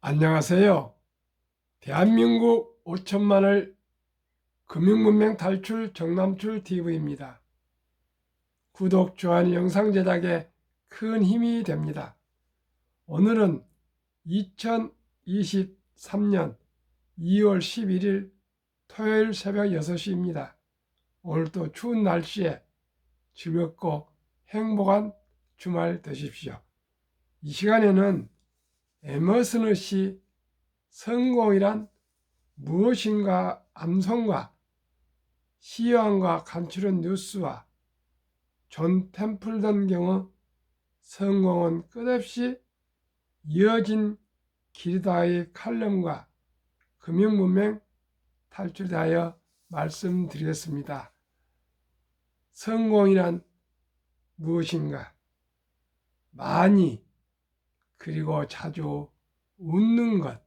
안녕하세요. 대한민국 5천만을 금융문명 탈출 정남출 TV입니다. 구독, 좋아요, 영상 제작에 큰 힘이 됩니다. 오늘은 2023년 2월 11일 토요일 새벽 6시입니다. 오늘도 추운 날씨에 즐겁고 행복한 주말 되십시오. 이 시간에는 에머슨의 시 성공이란 무엇인가 암송과 시여왕과 간추린 뉴스와 존 템플던 경우 성공은 끝없이 이어진 길다의 칼럼과 금융문명 탈출에 대하여 말씀드리겠습니다. 성공이란 무엇인가? 많이 그리고 자주 웃는 것,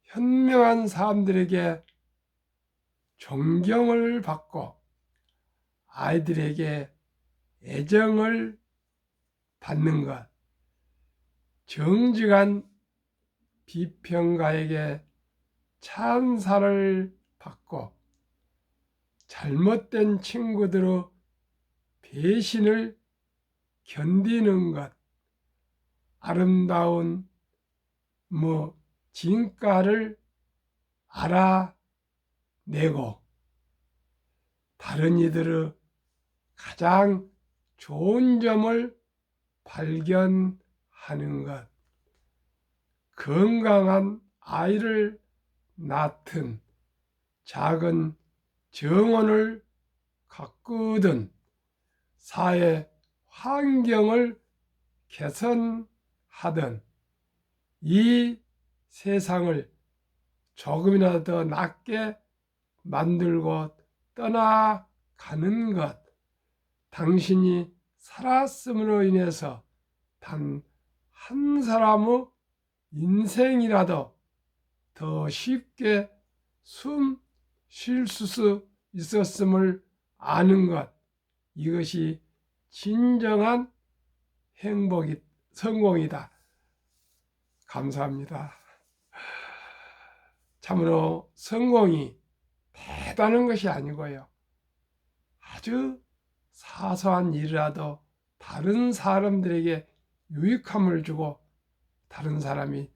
현명한 사람들에게 존경을 받고 아이들에게 애정을 받는 것, 정직한 비평가에게 찬사를 받고 잘못된 친구들의 배신을 견디는 것, 아름다운 진가를 알아내고 다른 이들의 가장 좋은 점을 발견하는 것, 건강한 아이를 낳든 작은 정원을 가꾸든 사회 환경을 개선하든 이 세상을 조금이라도 더 낫게 만들고 떠나가는 것, 당신이 살았음으로 인해서 단 한 사람의 인생이라도 더 쉽게 숨 쉴 수 있었음을 아는 것, 이것이 진정한 성공이다. 감사합니다. 참으로 성공이 대단한 것이 아니고요. 아주 사소한 일이라도 다른 사람들에게 유익함을 주고 다른 사람이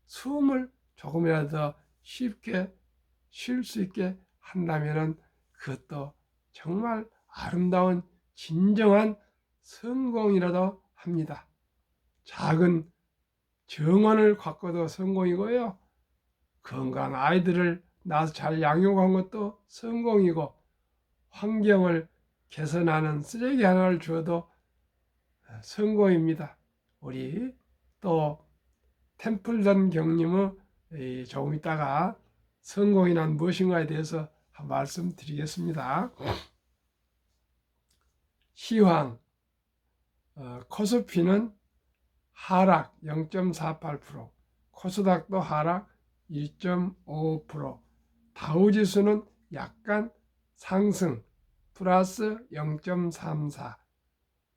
숨을 조금이라도 더 쉽게 쉴 수 있게 한다면 그것도 정말 아름다운 진정한 성공이라도 합니다. 작은 정원을 가꿔도 성공이고요. 건강한 아이들을 낳아서 잘 양육한 것도 성공이고 환경을 개선하는 쓰레기 하나를 주어도 성공입니다. 우리 또 템플던 경님의 조금 있다가 성공이란 무엇인가에 대해서 한 말씀 드리겠습니다. 시황 코스피는 하락 0.48%, 코스닥도 하락 1.5%, 다우지수는 약간 상승 플러스 0.34,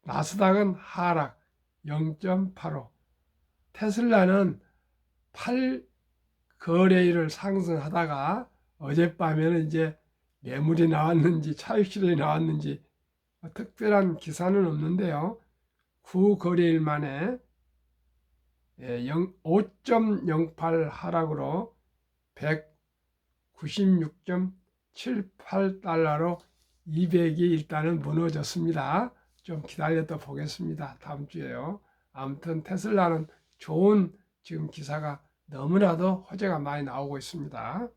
나스닥은 하락 0.85, 테슬라는 8거래일을 상승하다가 어젯밤에는 이제 매물이 나왔는지 차익실현이 나왔는지 특별한 기사는 없는데요. 9거래일 만에 5.08 하락으로 196.78달러로 200이 일단은 무너졌습니다. 좀 기다렸다 보겠습니다. 다음 주에요. 아무튼 테슬라는 좋은 지금 기사가 너무나도 화제가 많이 나오고 있습니다.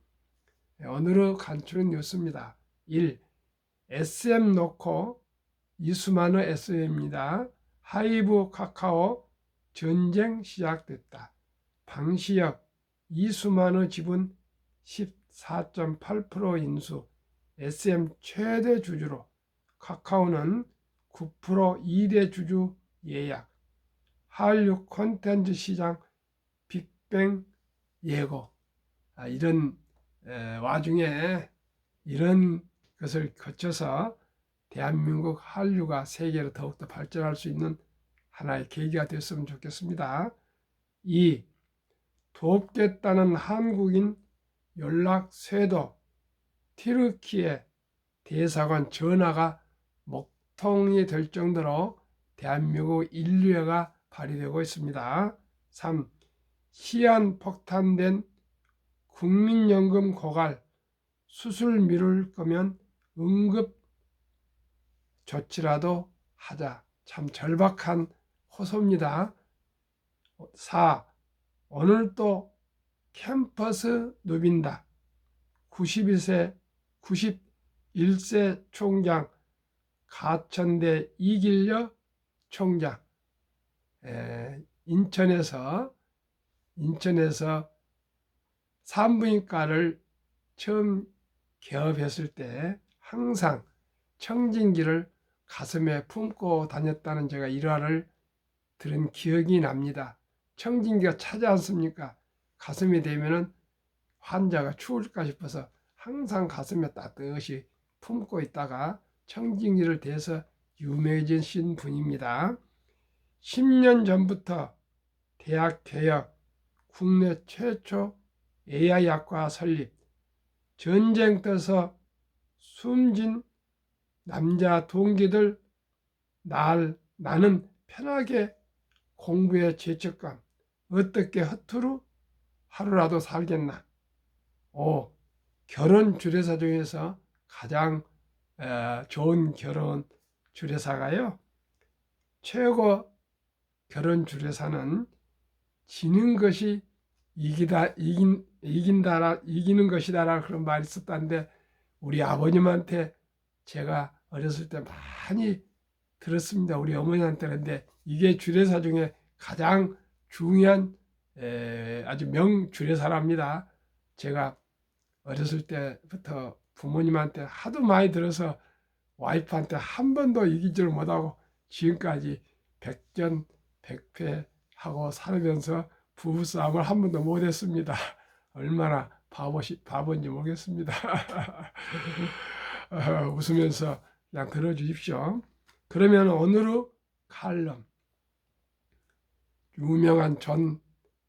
오늘의 간추린 뉴스입니다. 1. SM 놓고 이수만의 SM입니다. 하이브 카카오 전쟁 시작됐다. 방시혁 이수만의 지분 14.8% 인수, SM 최대 주주로, 카카오는 9% 2대 주주 예약, 한류 콘텐츠 시장 빅뱅 예고. 이런 와중에 이런 것을 거쳐서 대한민국 한류가 세계로 더욱더 발전할 수 있는 하나의 계기가 됐으면 좋겠습니다. 2. 돕겠다는 한국인 연락쇄도 튀르키예 대사관 전화가 먹통이 될 정도로 대한민국 인류애가 발휘되고 있습니다. 3. 시한폭탄된 국민연금 고갈, 수술 미룰 거면 응급 조치라도 하자. 참 절박한 호소입니다. 4. 오늘 또 캠퍼스 누빈다. 91세 총장 가천대 이길려 총장 인천에서 산부인과를 처음 개업했을 때 항상 청진기를 가슴에 품고 다녔다는 제가 일화를 들은 기억이 납니다. 청진기가 차지 않습니까? 가슴이 되면은 환자가 추울까 싶어서 항상 가슴에 따뜻이 품고 있다가 청진기를 대서 유명해진 분입니다. 10년 전부터 대학 개혁, 국내 최초 AI학과 설립, 전쟁 떠서 숨진 남자 동기들 나는 편하게 공부에 죄책감, 어떻게 허투루 하루라도 살겠나. 결혼 주례사 중에서 가장 좋은 결혼 주례사가요, 최고 결혼 주례사는 지는 것이 이기는 것이다라 그런 말이 있었다는데, 우리 아버님한테 제가 어렸을 때 많이 들었습니다. 우리 어머니한테. 근데 이게 주례사 중에 가장 중요한 아주 명주례사랍니다. 제가 어렸을 때부터 부모님한테 하도 많이 들어서 와이프한테 한 번도 이기지를 못하고 지금까지 백전백패하고 살면서 부부싸움을 한 번도 못했습니다. 얼마나 바본지 모르겠습니다. 웃으면서 그냥 들어주십시오. 그러면 오늘의 칼럼, 유명한 존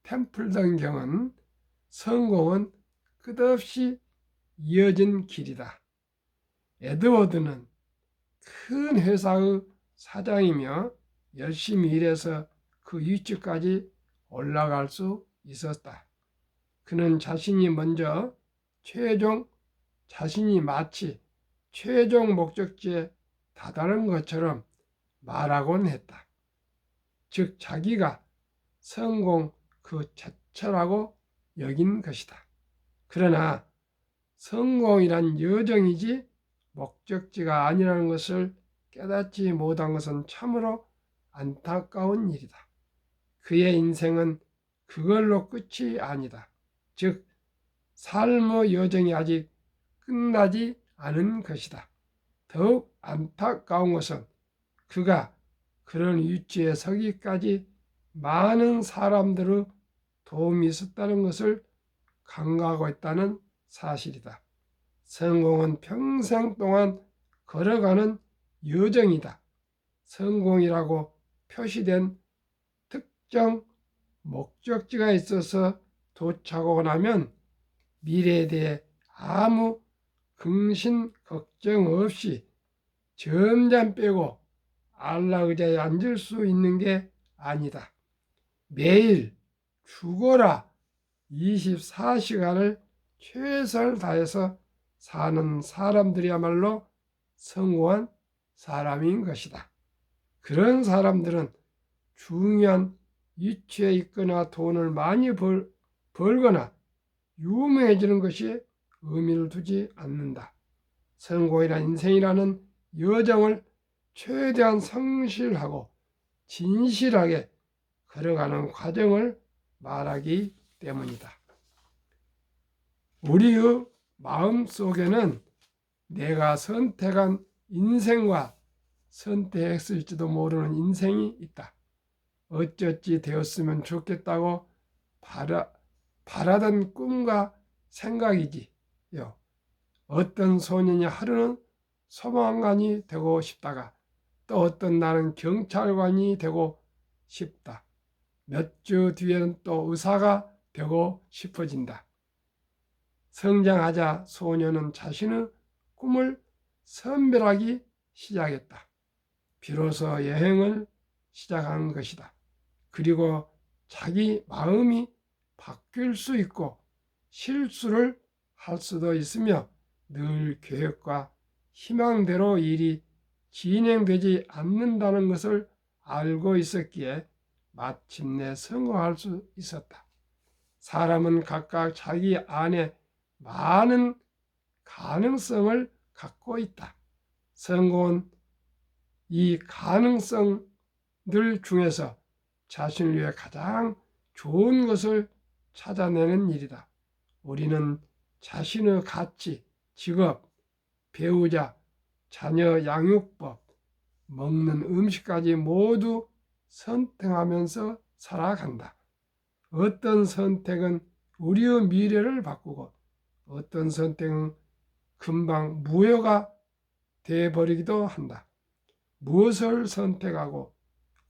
템플턴 성공은 끝없이 이어진 길이다. 에드워드는 큰 회사의 사장이며 열심히 일해서 그 위치까지 올라갈 수 있었다. 그는 자신이 마치 최종 목적지에 다다른 것처럼 말하곤 했다. 즉 자기가 성공 그 자체라고 여긴 것이다. 그러나 성공이란 여정이지 목적지가 아니라는 것을 깨닫지 못한 것은 참으로 안타까운 일이다. 그의 인생은 그걸로 끝이 아니다. 즉 삶의 여정이 아직 끝나지 않은 것이다. 더욱 안타까운 것은 그가 그런 위치에 서기까지 많은 사람들의 도움이 있었다는 것을 간과하고 있다는 사실이다. 성공은 평생 동안 걸어가는 여정이다. 성공이라고 표시된 특정 목적지가 있어서 도착하고 나면 미래에 대해 아무 근심 걱정 없이 점잠 빼고 안락 의자에 앉을 수 있는 게 아니다. 매일 죽어라 24시간을 최선을 다해서 사는 사람들이야말로 성공한 사람인 것이다. 그런 사람들은 중요한 위치에 있거나 돈을 많이 벌거나 유명해지는 것이 의미를 두지 않는다. 성공이란 인생이라는 여정을 최대한 성실하고 진실하게 걸어가는 과정을 말하기 때문이다. 우리의 마음속에는 내가 선택한 인생과 선택했을지도 모르는 인생이 있다. 어쩌지 되었으면 좋겠다고 바라던 꿈과 생각이지요. 어떤 소년이 하루는 소방관이 되고 싶다가 또 어떤 날은 경찰관이 되고 싶다. 몇 주 뒤에는 또 의사가 되고 싶어진다. 성장하자 소녀는 자신의 꿈을 선별하기 시작했다. 비로소 여행을 시작한 것이다. 그리고 자기 마음이 바뀔 수 있고 실수를 할 수도 있으며 늘 계획과 희망대로 일이 진행되지 않는다는 것을 알고 있었기에 마침내 성공할 수 있었다. 사람은 각각 자기 안에 많은 가능성을 갖고 있다. 성공은 이 가능성들 중에서 자신을 위해 가장 좋은 것을 찾아내는 일이다. 우리는 자신의 가치, 직업, 배우자, 자녀 양육법, 먹는 음식까지 모두 선택하면서 살아간다. 어떤 선택은 우리의 미래를 바꾸고 어떤 선택은 금방 무효가 되어버리기도 한다. 무엇을 선택하고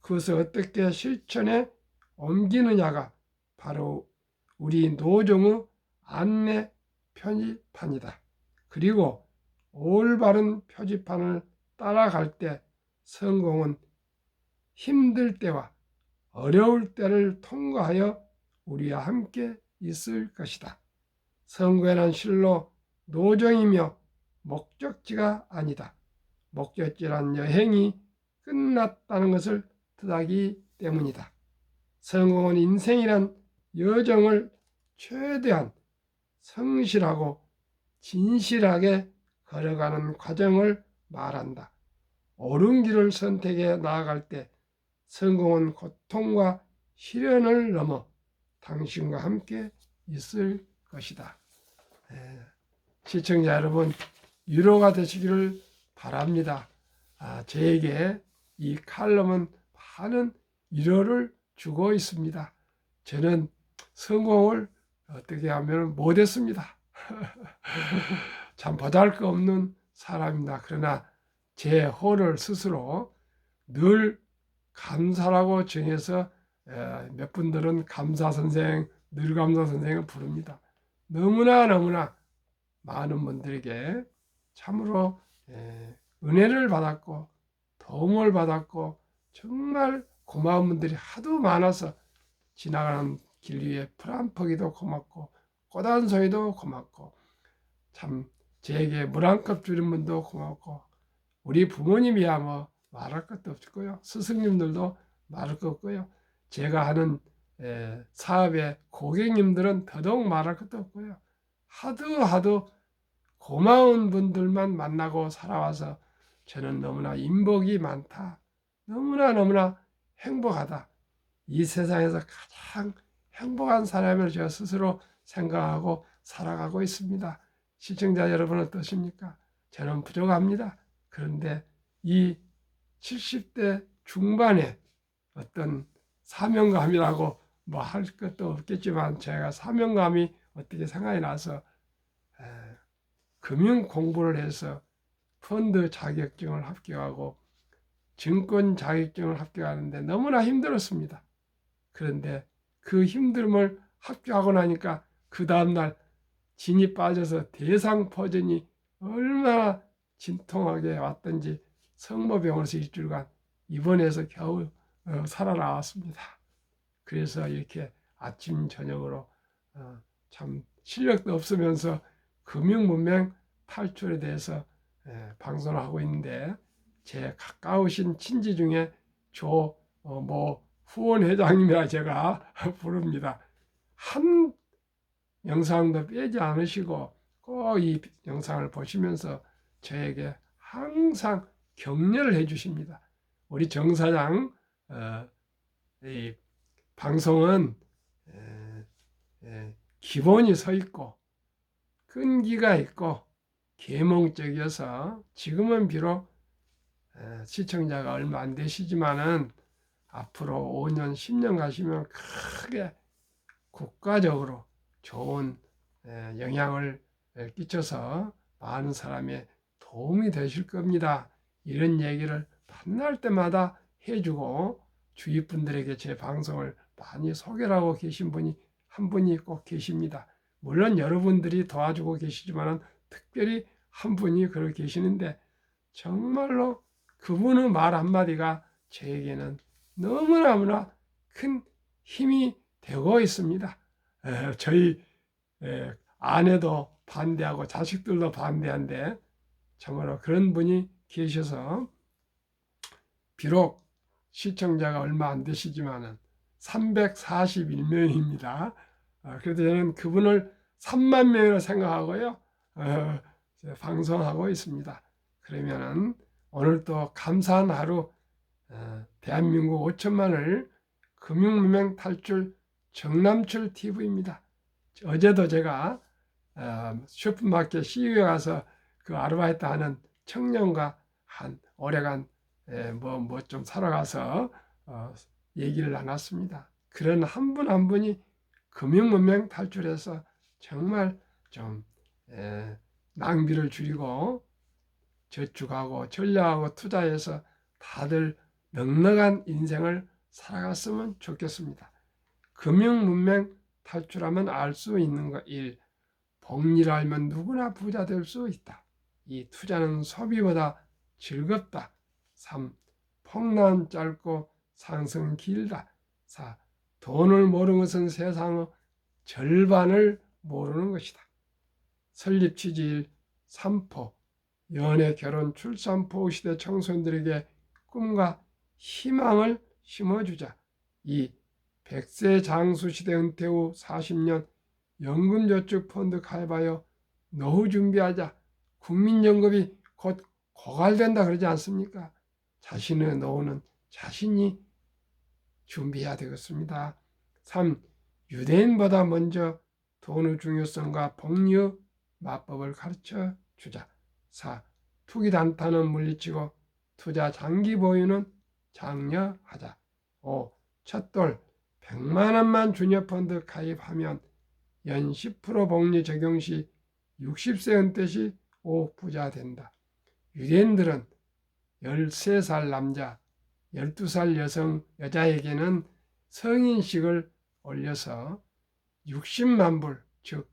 그것을 어떻게 실천에 옮기느냐가 바로 우리 노종의 안내 표지판이다. 그리고 올바른 표지판을 따라갈 때 성공은 힘들 때와 어려울 때를 통과하여 우리와 함께 있을 것이다. 성공에는 실로 노정이며 목적지가 아니다. 목적지란 여행이 끝났다는 것을 뜻하기 때문이다. 성공은 인생이란 여정을 최대한 성실하고 진실하게 걸어가는 과정을 말한다. 옳은 길을 선택해 나아갈 때 성공은 고통과 시련을 넘어 당신과 함께 있을 것이다. 시청자 여러분, 위로가 되시기를 바랍니다. 저에게 이 칼럼은 많은 위로를 주고 있습니다. 저는 성공을 어떻게 하면 못했습니다. 참 보잘것없는 사람입니다. 그러나 제 호를 스스로 늘 감사라고 정해서 몇 분들은 감사선생, 늘 감사선생을 부릅니다. 너무나 많은 분들에게 참으로 은혜를 받았고 도움을 받았고 정말 고마운 분들이 하도 많아서 지나가는 길 위에 풀 한 포기도 고맙고 꽃 한 송이도 고맙고 참 제게 물 한 컵 주는 분도 고맙고 우리 부모님이야 뭐 말할 것도 없고요. 스승님들도 말할 것 없고요. 제가 하는 사업의 고객님들은 더더욱 말할 것도 없고요. 하도 고마운 분들만 만나고 살아와서 저는 너무나 인복이 많다. 너무나 행복하다. 이 세상에서 가장 행복한 사람을 제가 스스로 생각하고 살아가고 있습니다. 시청자 여러분 어떠십니까? 저는 부족합니다. 그런데 이 70대 중반에 어떤 사명감이라고 뭐 할 것도 없겠지만 제가 사명감이 어떻게 생각이 나서 금융 공부를 해서 펀드 자격증을 합격하고 증권 자격증을 합격하는데 너무나 힘들었습니다. 그런데 그 힘듦을 합격하고 나니까 그 다음날 진이 빠져서 대상포진이 얼마나 진통하게 왔던지 성모병원에서 일주일간 입원해서 겨우 살아나왔습니다. 그래서 이렇게 아침 저녁으로 참 실력도 없으면서 금융문맹 탈출에 대해서 방송을 하고 있는데 제 가까우신 친지 중에 뭐 후원회장님이라 제가 부릅니다. 한 영상도 빼지 않으시고 꼭 이 영상을 보시면서 저에게 항상 격려를 해주십니다. 우리 정 사장 이 방송은 기본이 서 있고 끈기가 있고 계몽적이어서 지금은 비록 시청자가 얼마 안 되시지만은 앞으로 5년, 10년 가시면 크게 국가적으로 좋은 영향을 끼쳐서 많은 사람의 도움이 되실 겁니다. 이런 얘기를 만날 때마다 해주고 주위 분들에게 제 방송을 많이 소개를 하고 계신 분이 한 분이 꼭 계십니다. 물론 여러분들이 도와주고 계시지만 특별히 한 분이 그러고 계시는데 정말로 그분의 말 한마디가 저에게는 너무나 큰 힘이 되고 있습니다. 저희 아내도 반대하고 자식들도 반대한데 정말로 그런 분이 계셔서 비록 시청자가 얼마 안 되시지만은 341명입니다. 그래도 저는 그분을 3만 명으로 생각하고요. 방송하고 있습니다. 그러면은 오늘 또 감사한 하루, 대한민국 5천만을 금융무명 탈출 정남출 TV입니다. 어제도 제가 슈퍼마켓 CU에 가서 그 아르바이트 하는 청년과 한 오래간 뭐 좀 사러 가서 얘기를 나눴습니다. 그런 한 분 한 분이 금융문명 탈출해서 정말 좀 낭비를 줄이고 저축하고 전략하고 투자해서 다들 넉넉한 인생을 살아갔으면 좋겠습니다. 금융문명 탈출하면 알 수 있는 것 1. 복리를 알면 누구나 부자 될 수 있다. 2. 투자는 소비보다 즐겁다. 3. 폭락 짧고 상승 길다. 4. 돈을 모르는 것은 세상의 절반을 모르는 것이다. 설립 취지 1. 3포 연애, 결혼, 출산, 포 시대 청소년들에게 꿈과 희망을 심어주자. 2. 100세 장수 시대 은퇴 후 40년 연금저축펀드 가입하여 노후 준비하자. 국민연금이 곧 고갈된다 그러지 않습니까? 자신의 노후는 자신이 준비해야 되겠습니다. 3. 유대인보다 먼저 돈의 중요성과 복리의 마법을 가르쳐 주자. 4. 투기 단타는 물리치고 투자 장기 보유는 장려하자. 5. 첫돌 100만 원만 주녀펀드 가입하면 연 10% 복리 적용 시 60세 은퇴 시 5억 부자 된다. 유대인들은 13살 남자, 12살 여자에게는 성인식을 올려서 60만 불, 즉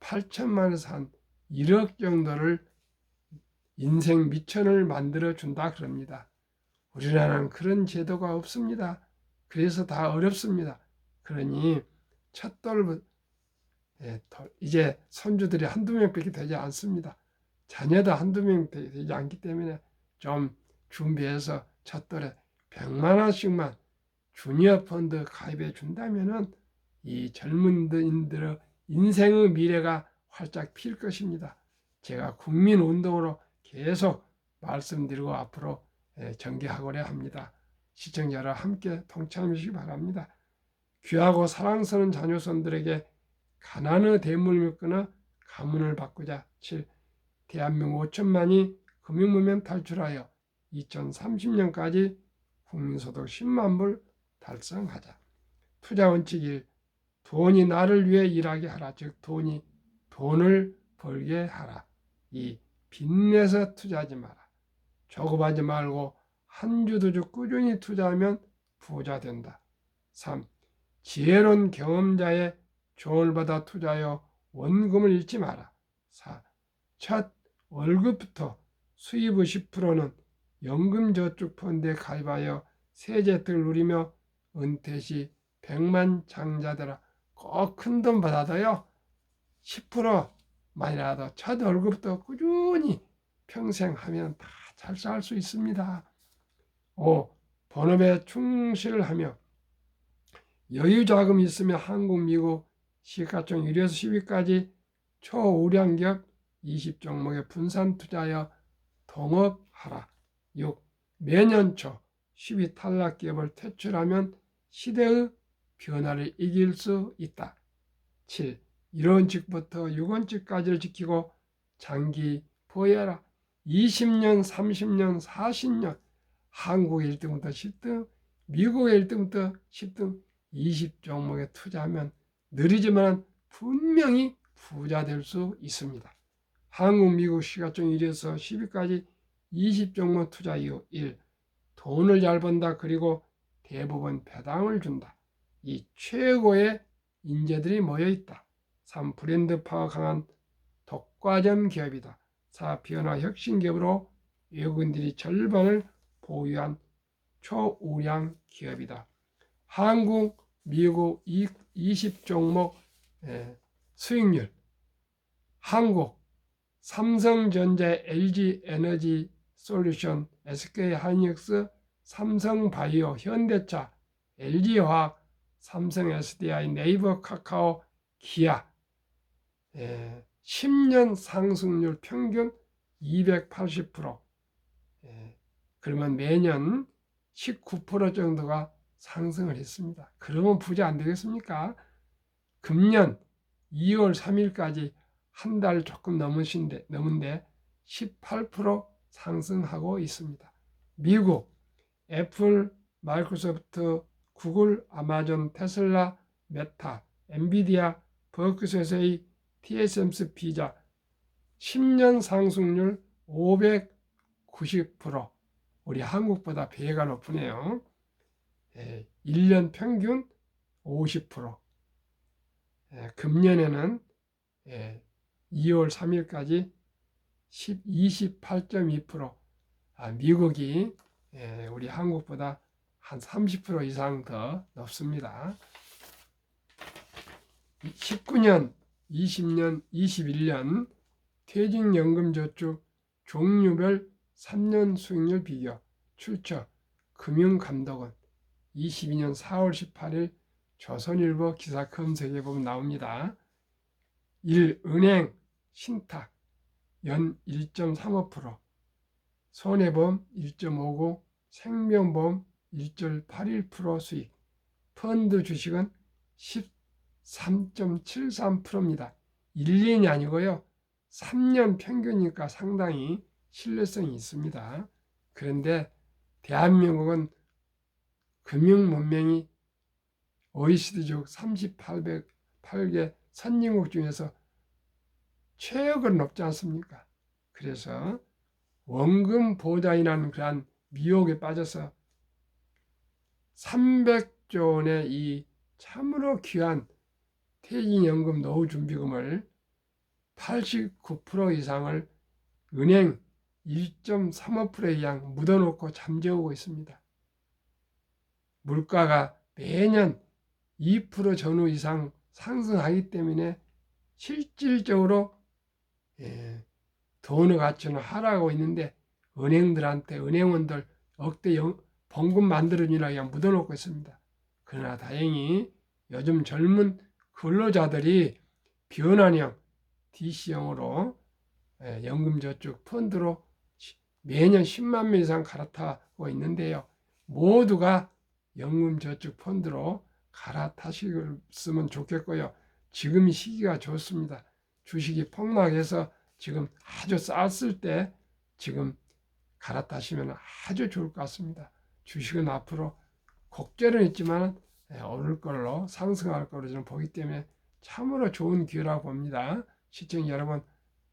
8천만 원에서 한 1억 정도를 인생 미천을 만들어 준다 그럽니다. 우리나라는 그런 제도가 없습니다. 그래서 다 어렵습니다. 그러니 첫돌 이제 손주들이 한두 명밖에 되지 않습니다. 자녀도 한두 명 되지 않기 때문에 좀 준비해서 첫돌에 100만 원씩만 주니어 펀드 가입해 준다면은 이 젊은이들의 인생의 미래가 활짝 필 것입니다. 제가 국민운동으로 계속 말씀드리고 앞으로 전개하고자 합니다. 시청자 여러분 함께 동참해 주시기 바랍니다. 귀하고 사랑스러운 자녀손들에게 가난의 대물을 끊어 가문을 바꾸자. 7. 대한민국 5천만이 금융무명 탈출하여 2030년까지 국민소득 10만 불 달성하자. 투자 원칙 1. 돈이 나를 위해 일하게 하라. 즉 돈이 돈을 벌게 하라. 2. 빚내서 투자하지 마라. 조급하지 말고 한 주 두 주 꾸준히 투자하면 부자 된다. 3. 지혜로운 경험자의 조언을 받아 투자하여 원금을 잃지 마라. 4. 첫 월급부터 수입의 10%는 연금저축펀드에 가입하여 세제 혜택을 누리며 은퇴 시 100만 장자되라. 꼭 큰 돈 받아도요 10%만이라도 첫 월급부터 꾸준히 평생 하면 다 잘 살 수 있습니다. 5. 본업에 충실하며 여유 자금이 있으면 한국, 미국 시가총 1위에서 10위까지 초우량기업 20종목에 분산 투자하여 동업하라. 6. 매년 초 10위 탈락 기업을 퇴출하면 시대의 변화를 이길 수 있다. 7. 1원칙부터 6원칙까지를 지키고 장기 보유하라. 20년, 30년, 40년 한국 1등부터 10등, 미국 1등부터 10등 20종목에 투자하면 느리지만 분명히 부자 될 수 있습니다. 한국, 미국 시가총 1위에서 10위까지 20종목 투자 이유 1. 돈을 잘 번다. 그리고 대부분 배당을 준다. 이 최고의 인재들이 모여 있다. 3. 브랜드파워 강한 독과점 기업이다. 4. 변화 혁신 기업으로 외국인들이 절반을 보유한 초우량 기업이다. 한국, 미국 20종목 수익률. 한국 삼성전자, LG에너지 솔루션, SK하이닉스, 삼성바이오, 현대차, LG화학, 삼성 SDI, 네이버, 카카오, 기아 10년 상승률 평균 280%. 그러면 매년 19% 정도가 상승을 했습니다. 그러면 부자 안 되겠습니까? 금년 2월 3일까지 한 달 조금 넘은데 18% 상승하고 있습니다. 미국 애플, 마이크로소프트, 구글, 아마존, 테슬라, 메타, 엔비디아, 버크셔스의 TSMC 피자 10년 상승률 590%. 우리 한국보다 배가 높으네요. 1년 평균 50%. 금년에는 2월 3일까지 28.2%. 미국이 우리 한국보다 한 30% 이상 더 높습니다. 19년, 20년, 21년 퇴직연금저축 종류별 3년 수익률 비교 출처 금융감독원 22년 4월 18일 조선일보 기사 검색해 보면 나옵니다. 1. 은행 신탁 연 1.35%, 손해보험 1.59%, 생명보험 1.81% 수익, 펀드 주식은 13.73%입니다. 1년이 아니고요. 3년 평균이니까 상당히 신뢰성이 있습니다. 그런데 대한민국은 금융문명이 OECD족 38개 선진국 중에서 최악으로 높지 않습니까? 그래서 원금 보장이라는 그러한 미혹에 빠져서 300조 원의 이 참으로 귀한 퇴직연금 노후준비금을 89% 이상을 은행 1.35%에 이상 묻어놓고 잠재우고 있습니다. 물가가 매년 2% 전후 이상 상승하기 때문에 실질적으로 돈의 가치는 하락하고 있는데 은행들한테 은행원들 억대 봉급 만들어주나 그냥 묻어놓고 있습니다. 그러나 다행히 요즘 젊은 근로자들이 변환형 DC형으로 연금저축 펀드로 매년 10만 명 이상 갈아타고 있는데요. 모두가 연금저축 펀드로 갈아타시면 좋겠고요. 지금 시기가 좋습니다. 주식이 폭락해서 지금 아주 쌌을 때 지금 갈아타시면 아주 좋을 것 같습니다. 주식은 앞으로 곡절은 있지만 오를 걸로 상승할 걸로 저는 보기 때문에 참으로 좋은 기회라고 봅니다. 시청자 여러분,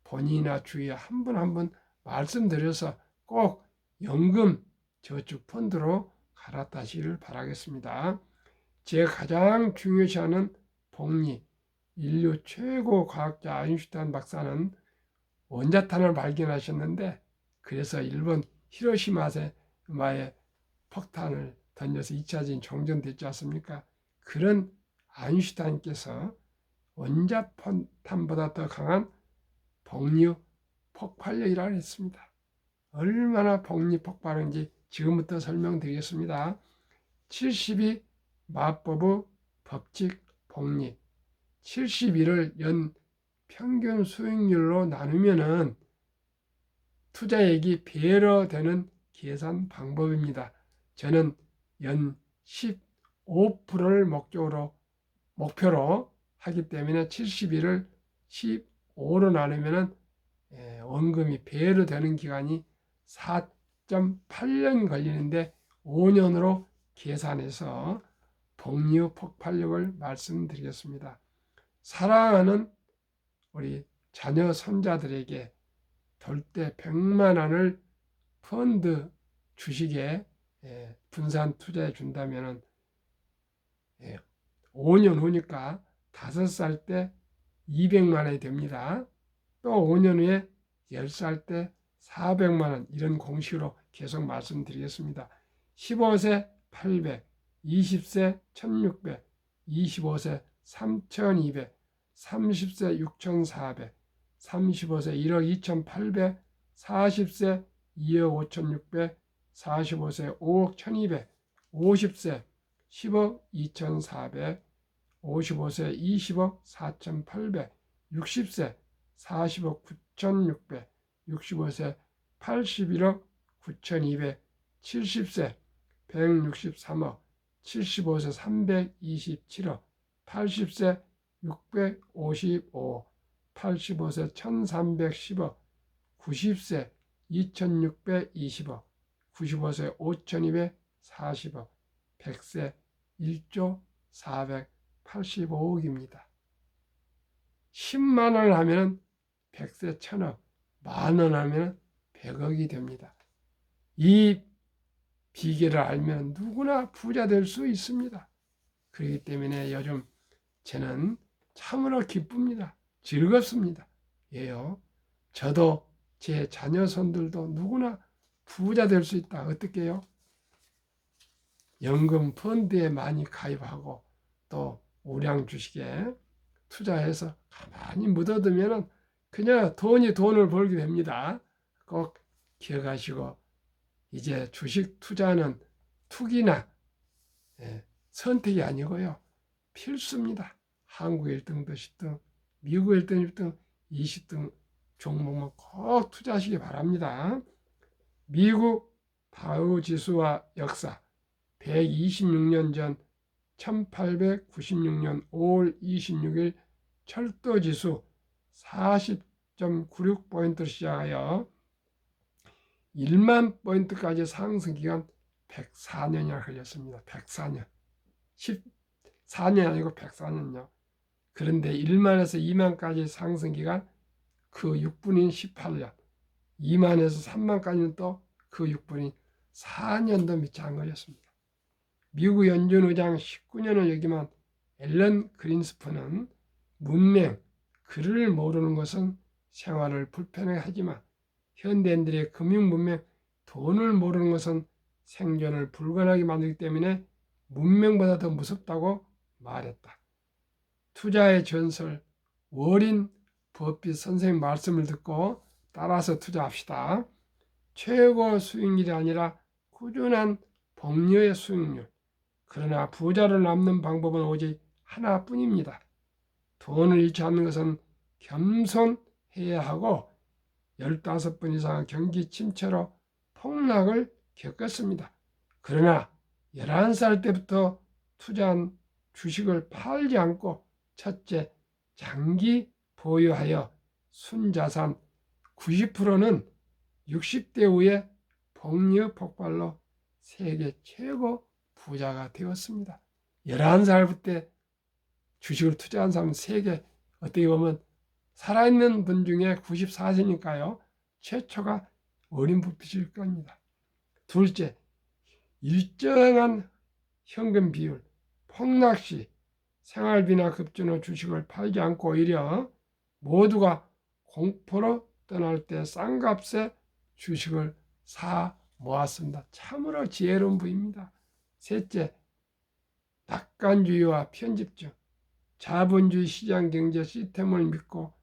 본인이나 주위에 한 분 한 분 말씀드려서 꼭 연금 저축 펀드로 갈아타시기를 바라겠습니다. 제가 가장 중요시하는 복리, 인류 최고 과학자 아인슈타인 박사는 원자탄을 발견하셨는데 그래서 일본 히로시마에 폭탄을 던져서 2차전이 종전됐지 않습니까? 그런 아인슈타인께서 원자탄보다 더 강한 복류 폭발력이라고 했습니다. 얼마나 복리 폭발인지 지금부터 설명드리겠습니다. 72 마법의 법칙 복리 71을 연 평균 수익률로 나누면은 투자액이 배로 되는 계산 방법입니다. 저는 연 15%를 목표로 하기 때문에 71을 15로 나누면은 원금이 배로 되는 기간이 4.8년 걸리는데 5년으로 계산해서 복류 폭발력을 말씀드리겠습니다. 사랑하는 우리 자녀 손자들에게 돌대 100만 원을 펀드 주식에 분산 투자해 준다면 5년 후니까 5살 때 200만 원이 됩니다. 또 5년 후에 10살 때 400만 원, 이런 공식으로 계속 말씀드리겠습니다. 15세 800, 20세 1600, 25세 3200, 30세 6400, 35세 1억 2800, 40세 2억 5600, 45세 5억 1200, 50세 10억 2400, 55세 20억 4800, 60세 40억 9600, 65세 81억 9200, 70세 163억, 75세 327억, 80세 655억, 85세 1310억, 90세 2620억, 95세 5240억, 100세 1조 485억입니다. 10만 원을 하면 100세 1000억, 만원 하면 100억이 됩니다. 이 비결을 알면 누구나 부자 될 수 있습니다. 그렇기 때문에 요즘 저는 참으로 기쁩니다. 즐겁습니다. 예요. 저도 제 자녀손들도 누구나 부자 될 수 있다. 어떻게 해요? 연금 펀드에 많이 가입하고 또 우량 주식에 투자해서 가만히 묻어두면 그냥 돈을 벌게 됩니다. 꼭 기억하시고, 이제 주식 투자는 투기나 선택이 아니고요, 필수입니다. 한국 1등, 10등, 미국 1등, 1등, 20등 종목은 꼭 투자하시기 바랍니다. 미국 다우 지수와 역사, 126년 전 1896년 5월 26일 철도 지수 40.96포인트를 시작하여 1만 포인트까지 상승 기간 104년이나 걸렸습니다. 104년. 14년 아니고 104년요. 그런데 1만에서 2만까지 상승 기간 그 6분인 18년. 2만에서 3만까지는 또 그 6분인 4년도 미치 안 걸렸습니다. 미국 연준 의장 19년을 여기만 앨런 그린스펀은 문맹, 글을 모르는 것은 생활을 불편하게 하지만 현대인들의 금융 문맹, 돈을 모르는 것은 생존을 불가능하게 만들기 때문에 문맹보다 더 무섭다고 말했다. 투자의 전설 워린 버핏 선생님 말씀을 듣고 따라서 투자합시다. 최고 수익률이 아니라 꾸준한 복리의 수익률. 그러나 부자를 남는 방법은 오직 하나뿐입니다. 돈을 잃지 않는 것은 겸손해야 하고 15번 이상 경기 침체로 폭락을 겪었습니다. 그러나 11살 때부터 투자한 주식을 팔지 않고 첫째, 장기 보유하여 순자산 90%는 60대 후에 복리의 폭발로 세계 최고 부자가 되었습니다. 11살부터 주식을 투자한 사람은 세계, 어떻게 보면 살아있는 분 중에 94세니까요. 최초가 워린 버핏일 겁니다. 둘째, 일정한 현금 비율, 폭락시 생활비나 급전후 주식을 팔지 않고 오히려 모두가 공포로 떠날 때 싼 값에 주식을 사 모았습니다. 참으로 지혜로운 분입니다. 셋째, 낙관주의와 편집증, 자본주의 시장 경제 시스템을 믿고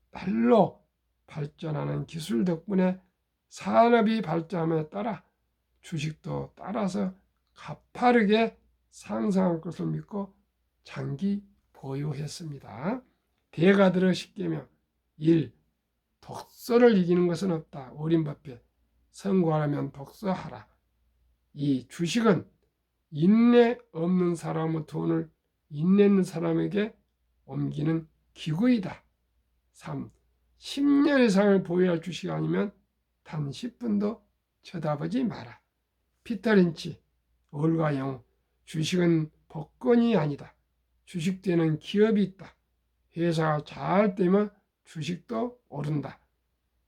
날로 발전하는 기술 덕분에 산업이 발전함에 따라 주식도 따라서 가파르게 상승할 것을 믿고 장기 보유했습니다. 대가 들어 십계명 1. 독서를 이기는 것은 없다. 워린 버핏. 성공하려면 독서하라. 2. 주식은 인내 없는 사람의 돈을 인내 있는 사람에게 옮기는 기구이다. 3. 10년 이상을 보유할 주식이 아니면 단 10분도 쳐다보지 마라. 피터 린치, 얼과 영웅. 주식은 복권이 아니다. 주식되는 기업이 있다. 회사가 잘 되면 주식도 오른다.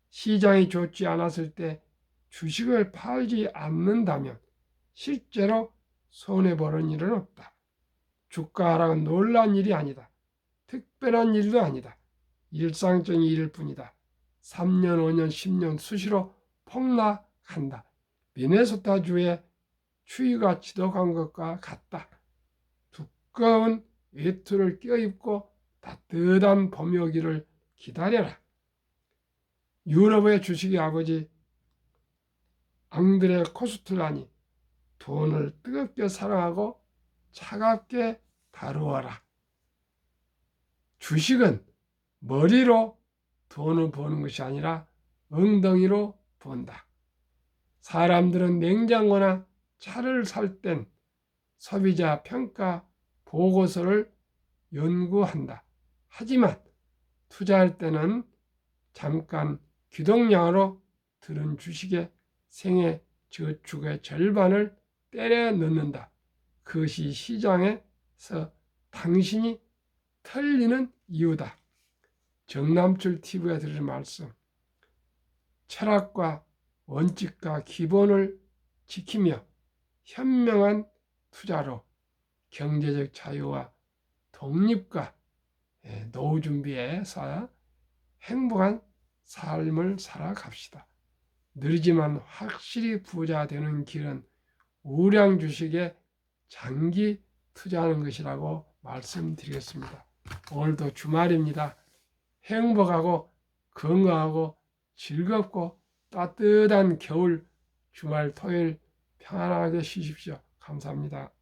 시장이 좋지 않았을 때 주식을 팔지 않는다면 실제로 손해보는 일은 없다. 주가 하락은 놀라운 일이 아니다. 특별한 일도 아니다. 일상적인 일일 뿐이다. 3년, 5년, 10년 수시로 폭락한다. 미네소타주의 추위가 지독한 것과 같다. 두꺼운 외투를 껴입고 따뜻한 봄이 오기를 기다려라. 유럽의 주식의 아버지 앙드레 코스툴라니, 돈을 뜨겁게 사랑하고 차갑게 다루어라. 주식은 머리로 돈을 버는 것이 아니라 엉덩이로 번다. 사람들은 냉장고나 차를 살 땐 소비자 평가 보고서를 연구한다. 하지만 투자할 때는 잠깐 귀동량으로 들은 주식의 생애 저축의 절반을 때려 넣는다. 그것이 시장에서 당신이 털리는 이유다. 정남출 TV에 드릴 말씀. 철학과 원칙과 기본을 지키며 현명한 투자로 경제적 자유와 독립과 노후 준비에서 행복한 삶을 살아갑시다. 느리지만 확실히 부자 되는 길은 우량 주식에 장기 투자하는 것이라고 말씀드리겠습니다. 오늘도 주말입니다. 행복하고 건강하고 즐겁고 따뜻한 겨울 주말 토요일 평안하게 쉬십시오. 감사합니다.